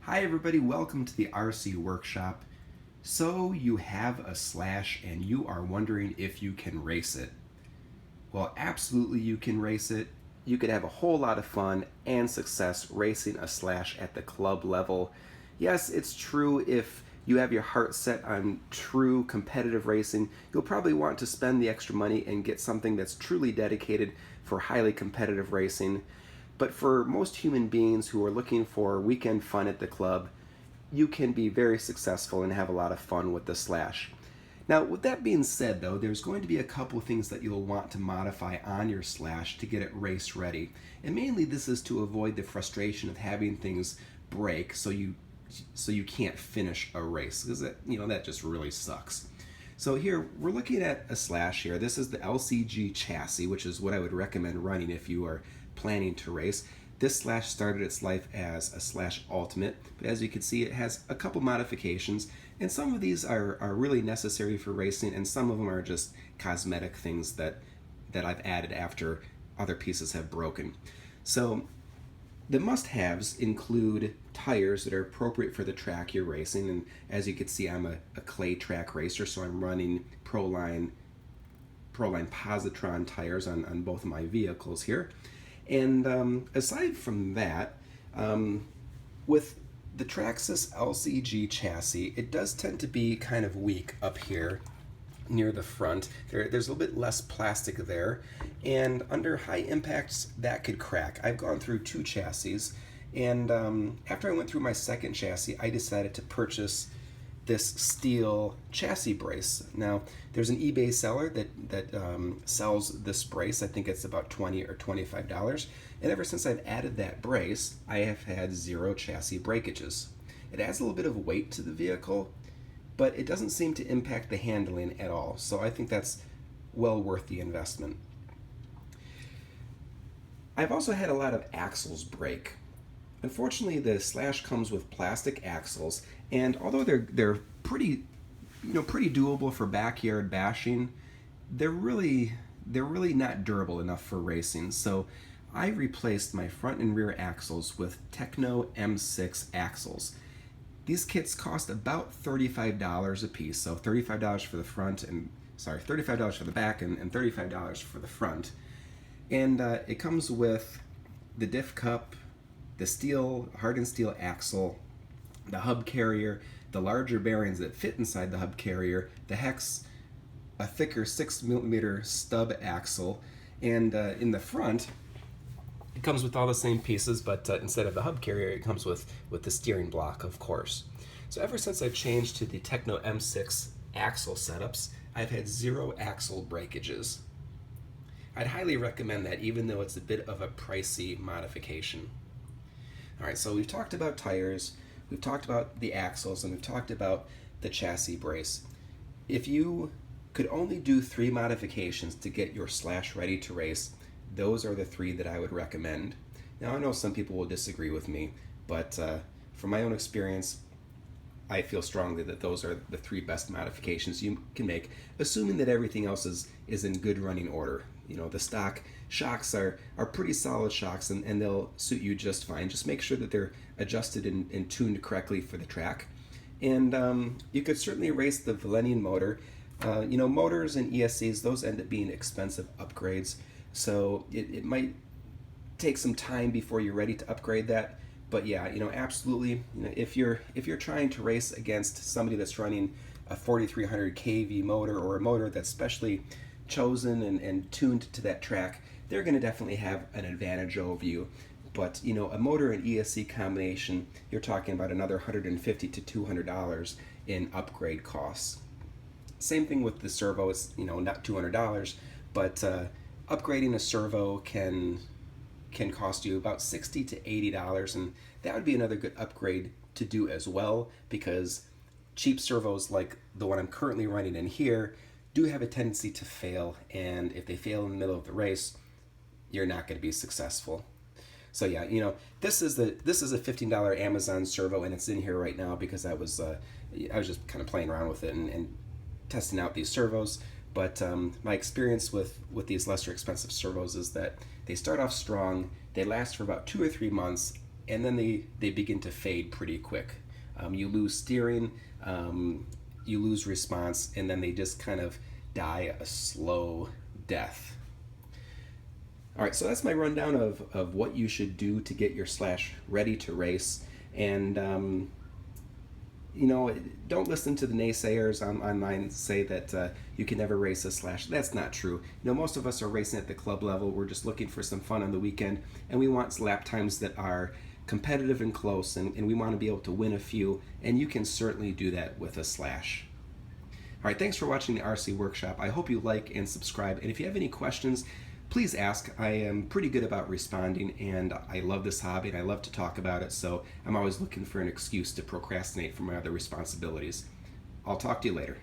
Hi everybody, welcome to the RC Workshop. So you have a Slash and you are wondering if you can race it. Well, absolutely you can race it. You could have a whole lot of fun and success racing a Slash at the club level. Yes, it's true if you have your heart set on true competitive racing, you'll probably want to spend the extra money and get something that's truly dedicated for highly competitive racing. But for most human beings who are looking for weekend fun at the club, you can be very successful and have a lot of fun with the Slash. Now, with that being said, though, there's going to be a couple things that you'll want to modify on your Slash to get it race ready. And mainly this is to avoid the frustration of having things break so you can't finish a race, because that just really sucks. So here we're looking at a Slash here. This is the LCG chassis, which is what I would recommend running if you are planning to race. This Slash started its life as a Slash Ultimate, but as you can see it has a couple modifications, and some of these are really necessary for racing, and some of them are just cosmetic things that I've added after other pieces have broken. So the must-haves include tires that are appropriate for the track you're racing, and as you can see I'm a clay track racer, so I'm running Proline Positron tires on both of my vehicles here. And aside from that, with the Traxxas LCG chassis, it does tend to be kind of weak up here near the front. There's a little bit less plastic there, and under high impacts that could crack. I've gone through two chassis, and after I went through my second chassis, I decided to purchase this steel chassis brace. Now, there's an eBay seller that sells this brace. I think it's about $20 or $25. And ever since I've added that brace, I have had zero chassis breakages. It adds a little bit of weight to the vehicle, but it doesn't seem to impact the handling at all. So I think that's well worth the investment. I've also had a lot of axles break. Unfortunately, the Slash comes with plastic axles, and although they're pretty doable for backyard bashing, they're really not durable enough for racing. So I replaced my front and rear axles with Techno M6 axles. These kits cost about $35 a piece, so $35 for the front and $35 for the back and $35 for the front. And it comes with the diff cup, the hardened steel axle, the hub carrier, the larger bearings that fit inside the hub carrier, the hex, a thicker 6mm stub axle, and in the front, it comes with all the same pieces, but instead of the hub carrier, it comes with the steering block, of course. So ever since I've changed to the Techno M6 axle setups, I've had zero axle breakages. I'd highly recommend that, even though it's a bit of a pricey modification. Alright, so we've talked about tires, we've talked about the axles, and we've talked about the chassis brace. If you could only do 3 modifications to get your Slash ready to race, those are the 3 that I would recommend. Now I know some people will disagree with me, but from my own experience, I feel strongly that those are the 3 best modifications you can make, assuming that everything else is in good running order. The stock shocks are pretty solid shocks, and they'll suit you just fine. Just make sure that they're adjusted and tuned correctly for the track. And you could certainly race the Valenian motor. Motors and ESCs, those end up being expensive upgrades, so it might take some time before you're ready to upgrade that. But yeah, absolutely, if you're trying to race against somebody that's running a 4300 kV motor, or a motor that's specially chosen and tuned to that track, they're going to definitely have an advantage over you. But a motor and ESC combination, you're talking about another $150 to $200 in upgrade costs. Same thing with the servo. It's not $200, but upgrading a servo can cost you about $60 to $80, and that would be another good upgrade to do as well, because cheap servos like the one I'm currently running in here do have a tendency to fail, and if they fail in the middle of the race, you're not going to be successful. So yeah, this is a $15 Amazon servo, and it's in here right now because I was just kind of playing around with it and testing out these servos. But my experience with these lesser expensive servos is that they start off strong, they last for about 2 or 3 months, and then they begin to fade pretty quick. You lose steering, you lose response, and then they just kind of die a slow death. All right, so that's my rundown of what you should do to get your Slash ready to race. And, don't listen to the naysayers online say that you can never race a Slash. That's not true. Most of us are racing at the club level. We're just looking for some fun on the weekend, and we want lap times that are competitive and close, and we want to be able to win a few, and you can certainly do that with a Slash. All right, thanks for watching the RC Workshop. I hope you like and subscribe, and if you have any questions, please ask. I am pretty good about responding, and I love this hobby, and I love to talk about it, so I'm always looking for an excuse to procrastinate from my other responsibilities. I'll talk to you later.